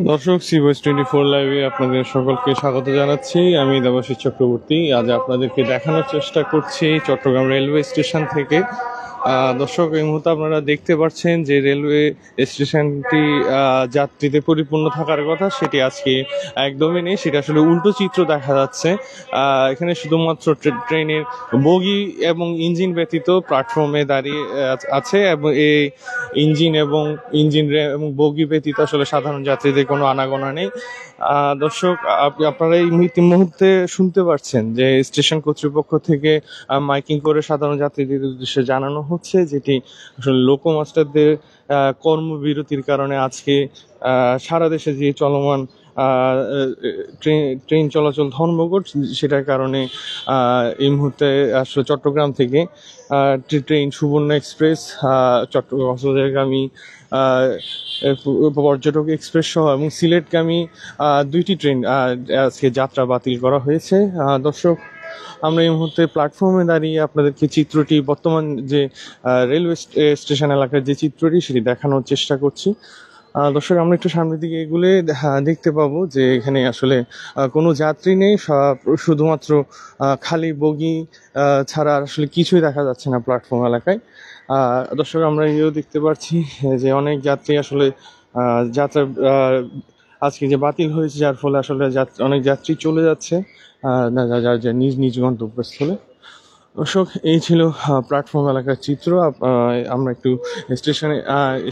দর্শক, CBS24 লাইভে আপনাদের সকলকে স্বাগত জানাচ্ছি। আমি দেবাশিস চক্রবর্তী। আজ আপনাদেরকে দেখানোর চেষ্টা করছি চট্টগ্রাম রেলওয়ে স্টেশন থেকে। দর্শক, এই মুহূর্তে আপনারা দেখতে পাচ্ছেন যে রেলওয়ে স্টেশনটি যাত্রীতে পরিপূর্ণ থাকার কথা, সেটি আজকে একদমই নেই। সেটা আসলে উল্টো চিত্র দেখা যাচ্ছে। এখানে শুধুমাত্র ট্রেনের বগি এবং ইঞ্জিন ব্যতীত প্ল্যাটফর্মে দাঁড়িয়ে আছে, এবং এই ইঞ্জিন এবং বগি ব্যতীত আসলে সাধারণ যাত্রীদের কোনো আনাগোনা নেই। দর্শক, আপনারা এই মুহূর্তে শুনতে পাচ্ছেন যে স্টেশন কর্তৃপক্ষ থেকে মাইকিং করে সাধারণ যাত্রীদের উদ্দেশ্যে জানানো হচ্ছে, যেটি আসলে লোকো মাস্টারদের কর্মবিরতির কারণে আজকে সারা দেশে যে চলমান ট্রেন চলাচল ধর্মঘট, সেটার কারণে এই মুহূর্তে আসলে চট্টগ্রাম থেকে ট্রেন সুবর্ণ এক্সপ্রেস, চট্টগ্রাম কক্সবাজারগামী পর্যটক এক্সপ্রেস সহ এবং সিলেটগামী দুইটি ট্রেন আজকে যাত্রা বাতিল করা হয়েছে। দর্শক, আমরা এই মুহূর্তে প্ল্যাটফর্মে দাঁড়িয়ে আপনাদেরকে চিত্রটি, বর্তমান যে রেলওয়ে স্টেশন এলাকার যে চিত্রটি, সেটি দেখানোর চেষ্টা করছি। দর্শক, আমরা একটু সামনের দিকে এগুলে দেখতে পাবো যে এখানে আসলে কোনো যাত্রী নেই, শুধুমাত্র খালি বগি ছাড়া আসলে কিছুই দেখা যাচ্ছে না প্ল্যাটফর্ম এলাকায়। দর্শক, আমরা এও দেখতে পাচ্ছি যে অনেক যাত্রী আসলে যাত্রা আজকে যে বাতিল হয়েছে, যার ফলে আসলে অনেক যাত্রী চলে যাচ্ছে নিজ নিজ গন্তব্যস্থলে। দর্শক, এই ছিল প্ল্যাটফর্ম এলাকার চিত্র। আমরা একটু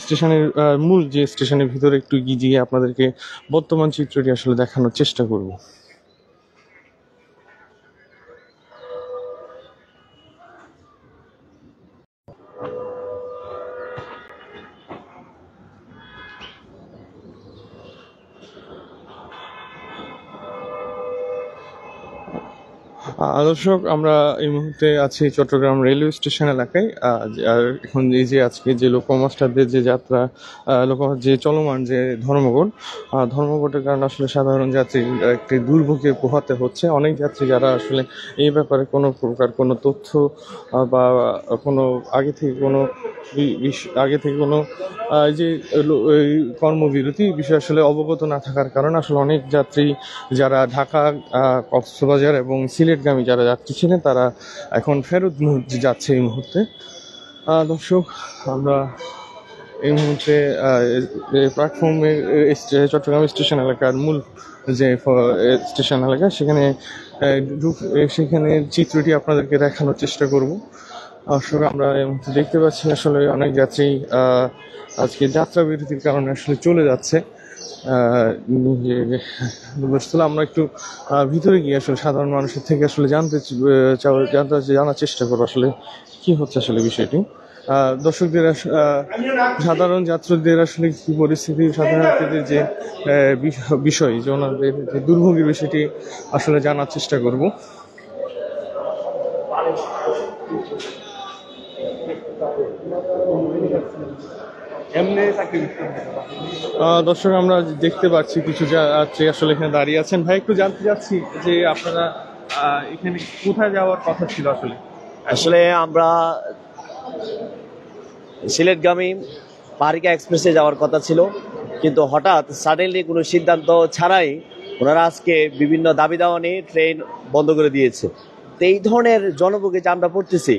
স্টেশনের মূল যে স্টেশনের ভিতরে একটু গিয়ে আপনাদেরকে বর্তমান চিত্রটি আসলে দেখানোর চেষ্টা করব। দর্শক, আমরা এই মুহূর্তে আছি চট্টগ্রাম রেলওয়ে স্টেশন এলাকায়। আর এখন এই যে আজকে যে লোকো মাস্টারদের যে যাত্রা, যে চলমান যে ধর্মঘটের কারণে আসলে সাধারণ যাত্রী একটি দুর্ভোগে পোহাতে হচ্ছে। অনেক যাত্রী যারা আসলে এই ব্যাপারে কোনো প্রকার কোনো তথ্য বা কোনো আগে থেকে কোনো যে কর্মবিরতি বিষয় আসলে অবগত না থাকার কারণে আসলে অনেক যাত্রী যারা ঢাকা, কক্সবাজার এবং সিলেটগামী যারা যাত্রী ছিলেন, তারা এখন ফেরত যাচ্ছে এই মুহূর্তে। দর্শক, আমরা এই মুহূর্তে প্ল্যাটফর্মে চট্টগ্রাম স্টেশন এলাকার মূল যে স্টেশন এলাকা, সেখানে চিত্রটি আপনাদেরকে দেখানোর চেষ্টা করব। দর্শক, আমরা এই মুহূর্তে দেখতে পাচ্ছি আসলে অনেক যাত্রী আজকে যাত্রা বিরতির কারণে আসলে চলে যাচ্ছে। আমরা একটু ভিতরে গিয়ে আসলে সাধারণ মানুষের থেকে আসলে জানার চেষ্টা করবো আসলে কি হচ্ছে আসলে বিষয়টি। দর্শকদের সাধারণ যাত্রীদের আসলে কি পরিস্থিতি, সাধারণ যাত্রীদের যে বিষয়, যে ওনাদের যে দুর্ভোগের বিষয়টি আসলে জানার চেষ্টা করব। দর্শক, আমরা দেখতে পাচ্ছি কিছু যাত্রী আসলে এখানে দাঁড়িয়ে আছেন। ভাই, একটু জানতে চাচ্ছি যে আপনারা এখানে কোথায় যাওয়ার কথা ছিল? আসলে আমরা সিলেটগামী পাহাড়িকা এক্সপ্রেসে যাওয়ার কথা ছিল, কিন্তু হঠাৎ সাডেনলি কোনো সিদ্ধান্ত ছাড়াই ওনারা আজকে বিভিন্ন দাবি দাওয়া নিয়ে ট্রেন বন্ধ করে দিয়েছে। তো এই ধরনের জনভোগে যে আমরা পড়তেছি,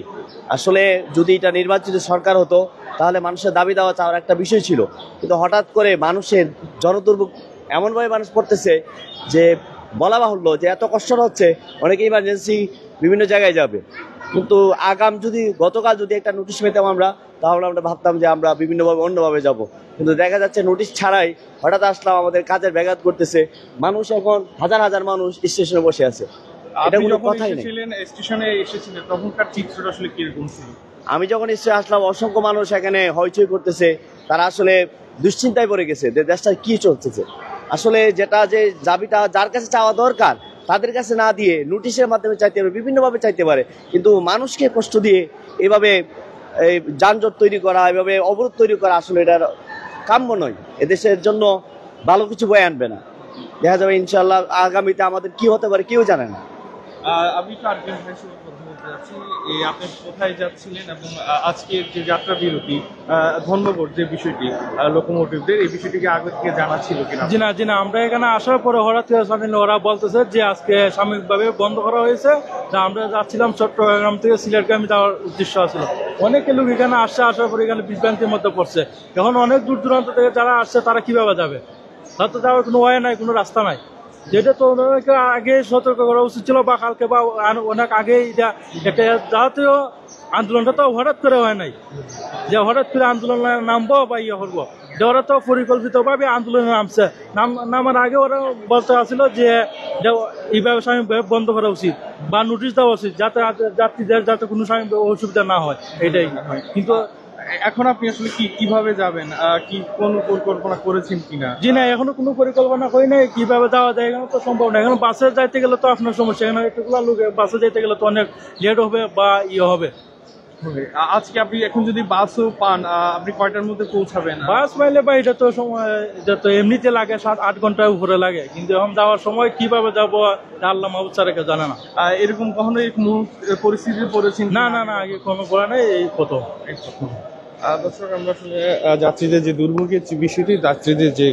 আসলে যদি এটা নির্বাচিত সরকার হতো তাহলে মানুষের দাবি দেওয়া চাওয়ার একটা বিষয় ছিল, কিন্তু হঠাৎ করে মানুষের জনদুর্ভোগ এমনভাবে মানুষ পড়তেছে যে বলা বাহুল্য যে এত কষ্ট হচ্ছে, অনেকে ইমার্জেন্সি বিভিন্ন জায়গায় যাবে। কিন্তু গতকাল যদি একটা নোটিশ পেতাম আমরা, তাহলে আমরা ভাবতাম যে আমরা বিভিন্নভাবে অন্যভাবে যাব, কিন্তু দেখা যাচ্ছে নোটিশ ছাড়াই হঠাৎ আসলাম, আমাদের কাজের ব্যাঘাত করতেছে। মানুষ এখন হাজার হাজার মানুষ স্টেশনে বসে আছে, এটা কোনো কথাই নেই। আমি যখন স্টেশনে আসলাম, অসংখ্য মানুষ এখানে হইচই করতেছে, তারা আসলে দুশ্চিন্তায় পড়ে গেছে যে দেশটা কি চলতেছে। আসলে যেটা যে দাবিটা যার কাছে চাওয়া দরকার তাদের কাছে না দিয়ে নোটিশের মাধ্যমে চাইতে পারে, বিভিন্নভাবে চাইতে পারে, কিন্তু মানুষকে কষ্ট দিয়ে এভাবে এই যানজট তৈরি করা, এভাবে অবরোধ তৈরি করা আসলে এটা কাম্য নয়। এদেশের জন্য ভালো কিছু বয়ে আনবে না। দেখা যাবে ইনশাল্লাহ আগামীতে আমাদের কি হতে পারে কেউ জানে না। আমি একটু আরেকজন ভাইয়ের সঙ্গে কথা বলতে যাচ্ছি। আপনি কোথায় যাচ্ছিলেন এবং আজকের যে যাত্রা বিরতি ধর্মঘট যে বিষয়টি লোকোমোটিভদের, এই বিষয়টিকে আগে থেকে জানা ছিল কিনা? জি না, জি না, আমরা এখানে আসার পরে হঠাৎ করে সামনে ওরা বলতেছে যে আজকে সাময়িকভাবে বন্ধ করা হয়েছে। তা আমরা যাচ্ছিলাম চট্টগ্রাম থেকে সিলেটগামী যাওয়ার উদ্দেশ্য ছিল। অনেক লোক এখানে আসার পরে এখানে বিভ্রান্তির মধ্যে পড়ছে। এখন অনেক দূর দূরান্ত থেকে যারা আসছে তারা কিভাবে যাবে? তার তো যাওয়ার কোনো ওয়ে নাই, কোনো রাস্তা নাই। যেটা তো ওনাকে আগে সতর্ক করা উচিত ছিল, বা কালকে বা অনেক আগে এটা একটা জাতীয় আন্দোলনটা তো হঠাৎ করে হয় নাই যে হঠাৎ করে আন্দোলনে নামবো বা ইয়ে করবো। ওরা তো পরিকল্পিতভাবে আন্দোলনে নামছে। নামার আগে ওরা বলতে আসছিল যে এইভাবে সাময়িকভাবে বন্ধ করা উচিত বা নোটিশ দেওয়া উচিত, যাতে যাত্রীদের যাতে কোনো সাময়িক অসুবিধা না হয়, এটাই। কিন্তু এখন আপনি আসলে কিভাবে যাবেন, কি কোন পরিকল্পনা করেছেন কিনা? জি না, এখনো কোনো পরিকল্পনা করি নাই কিভাবে যাওয়া যায়। এখানে তো সম্ভব না। এখন বাসে যাইতে গেলে তো আপনার সমস্যা, এখানে একটুগুলা লোক বাসে যাইতে গেলে তো অনেক লেট হবে বা ইয়ে হবে। আজকে আপনি এখন যদি বাসও পান, আপনি কয়টার মধ্যে পৌঁছাবেন? বাস পাইলে বা এটা তো সময়, এটা তো এমনিতে লাগে 7-8 ঘন্টার উপরে লাগে, কিন্তু এখন যাওয়ার সময় কিভাবে যাবো আল্লাহ মাহবুব ছাড়া কেউ জানে না। এরকম কখনো পরিস্থিতি পড়েছেন? না না না, আগে কোনো করা নেই, এই প্রথম। দর্শক, আমরা আসলে যাত্রীদের যে দুর্ভোগের যে বিষয়টি, যাত্রীদের যে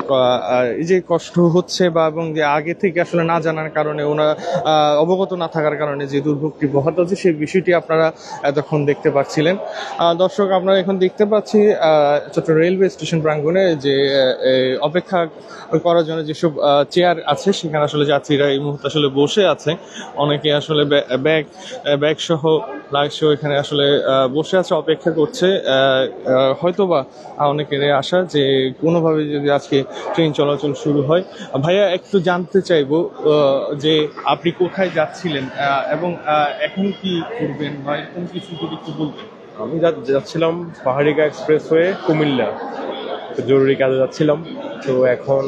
এই যে কষ্ট হচ্ছে বা এবং যে আগে থেকে আসলে না জানার কারণে, ওনারা অবগত না থাকার কারণে যে দুর্ভোগটি বহাত হচ্ছে, সেই বিষয়টি আপনারা এতক্ষণ দেখতে পাচ্ছিলেন। দর্শক, আপনারা এখন দেখতে পাচ্ছি চট্টগ্রাম রেলওয়ে স্টেশন প্রাঙ্গণে যে অপেক্ষা করার জন্য যেসব চেয়ার আছে, সেখানে আসলে যাত্রীরা এই মুহূর্তে আসলে বসে আছে। অনেকে আসলে ব্যাগ সহ লাইট সহ এখানে আসলে বসে আছে, অপেক্ষা করছে হয়তোবা অনেকের আশা যে কোনোভাবে যদি আজকে ট্রেন চলাচল শুরু হয়। ভাইয়া, একটু জানতে চাইবো যে আপনি কোথায় যাচ্ছিলেন এবং এখন কি করবেন বা এরকম কিছু যদি একটু বলবেন। আমি যাচ্ছিলাম পাহাড়িকা এক্সপ্রেসওয়ে কুমিল্লা, তো জরুরি কাজে যাচ্ছিলাম। তো এখন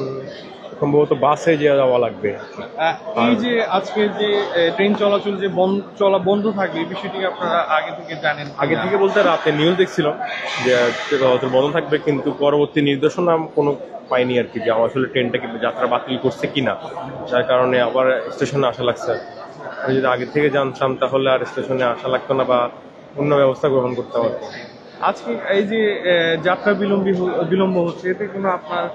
সম্ভবত বাসে যাওয়া লাগবে। এই যে আজকে যে ট্রেন চলাচল যে বন্ধ থাকবে, এই বিষয়টি আপনারা আগে থেকে জানেন? আগে থেকে বলতে রাতে নিউজ দেখছিলাম যে চলাচল বন্ধ থাকবে, কিন্তু পরবর্তী নির্দেশনা কোনো পাইনি আর কি, যে আসলে ট্রেনটা কিন্তু যাত্রা বাতিল করছে কিনা, যার কারণে আবার স্টেশনে আসা লাগছে। আমি যদি আগে থেকে জানতাম তাহলে আর স্টেশনে আসা লাগতো না বা অন্য ব্যবস্থা গ্রহণ করতাম আর কি। আজকে এই যে যাত্রা বিলম্ব হচ্ছে, এতে কোনো আপনার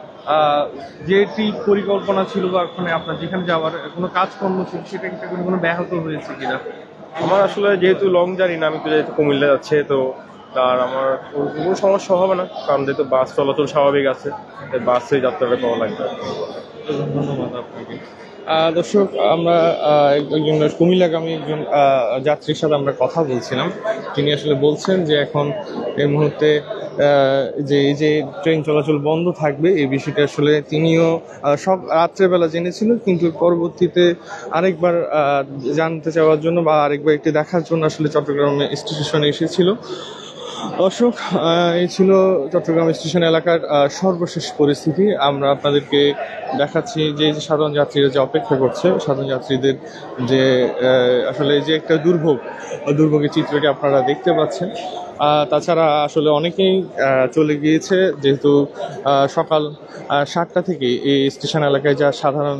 যেটি পরিকল্পনা ছিল বা ওখানে আপনার যেখানে যাওয়ার কোনো কাজকর্ম ছিল, সেটা কি কোনো ব্যাহত হয়েছে কিনা? আমার আসলে যেহেতু লং জার্নি না, আমি তো যেহেতু কুমিল্লা যাচ্ছে, তো তার আমার কোনো সমস্যা হবে না, কারণ যেহেতু বাস চলাচল স্বাভাবিক আছে, বাসে যাত্রাটা করা লাগবে। ধন্যবাদ আপনাকে। দর্শক, আমরা একজন কুমিল্লাগামী একজন যাত্রীর সাথে আমরা কথা বলছিলাম। তিনি আসলে বলছেন যে এখন এই মুহূর্তে যে এই যে ট্রেন চলাচল বন্ধ থাকবে, এই বিষয়টা আসলে তিনিও সব রাত্রেবেলা জেনেছিল, কিন্তু পরবর্তীতে আরেকবার জানতে চাওয়ার জন্য বা আরেকবার একটি দেখার জন্য আসলে চট্টগ্রাম স্টেশনে এসেছিল। দর্শক, এই ছিল চট্টগ্রাম স্টেশন এলাকার সর্বশেষ পরিস্থিতি। আমরা আপনাদেরকে দেখাচ্ছি যে সাধারণ যাত্রীরা যে অপেক্ষা করছে, সাধারণ যাত্রীদের যে আসলে যে একটা দুর্ভোগের চিত্রটি আপনারা দেখতে পাচ্ছেন। তাছাড়া আসলে অনেকেই চলে গিয়েছে, যেহেতু সকাল 7টা থেকে এই স্টেশন এলাকায় যা সাধারণ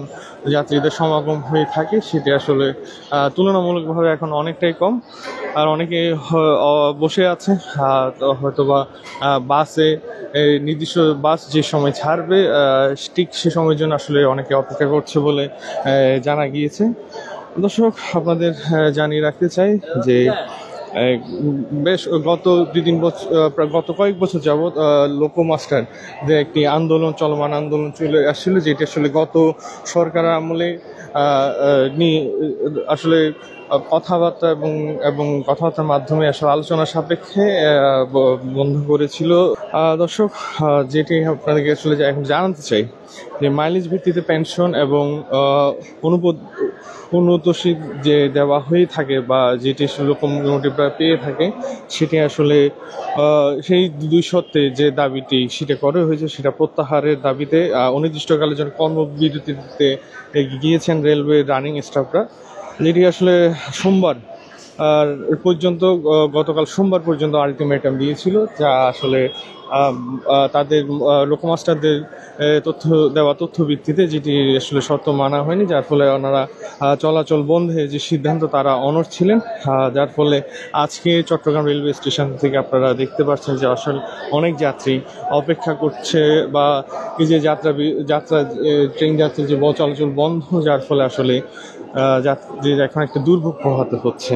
যাত্রীদের সমাগম হয়ে থাকে, সেটি আসলে তুলনামূলকভাবে এখন অনেকটাই কম। আর অনেকে বসে আছে, হয়তোবা বাসে নির্দিষ্ট বাস যে সময় ছাড়বে ঠিক সে সময়ের জন্য আসলে অনেকে অপেক্ষা করছে বলে জানা গিয়েছে। দর্শক, আপনাদের জানিয়ে রাখতে চাই যে বেশ গত 2-3 বছর, গত কয়েক বছর যাবৎ লোকোমাস্টার যে একটি চলমান আন্দোলন চলে আসছিল, যেটি আসলে গত সরকার আমলে নিয়ে আসলে কথাবার্তা এবং কথাবার্তার মাধ্যমে আসলে আলোচনা সাপেক্ষে বন্ধ করেছিল। দর্শক, যেটি আপনাদেরকে আসলে এখন জানাতে চাই যে মাইলেজ ভিত্তিতে পেনশন এবং উন্নতশীল যে দেওয়া হয়ে থাকে বা যেটি লোকোমোটিভরা পেয়ে থাকে, সেটি আসলে সেই 2 সত্ত্বে যে দাবিটি সেটা করা হয়েছে, সেটা প্রত্যাহারের দাবিতে অনির্দিষ্টকালের জন্য কর্মবিরতিতে গিয়েছেন রেলওয়ে রানিং স্টাফরা, যেটি আসলে সোমবার পর্যন্ত, গতকাল সোমবার পর্যন্ত আলটিমেটাম দিয়েছিল, যা আসলে তাদের লোকমাস্টারদের তথ্য ভিত্তিতে, যেটি আসলে শর্ত মানা হয়নি, যার ফলে ওনারা চলাচল বন্ধে যে সিদ্ধান্ত তারা অনড় ছিলেন, যার ফলে আজকে চট্টগ্রাম রেলওয়ে স্টেশন থেকে আপনারা দেখতে পাচ্ছেন যে আসলে অনেক যাত্রী অপেক্ষা করছে, বা এই যে ট্রেন যাত্রী যে চলাচল বন্ধ, যার ফলে আসলে যাত্রীর এখন একটা দুর্ভোগ পোহাতে হচ্ছে।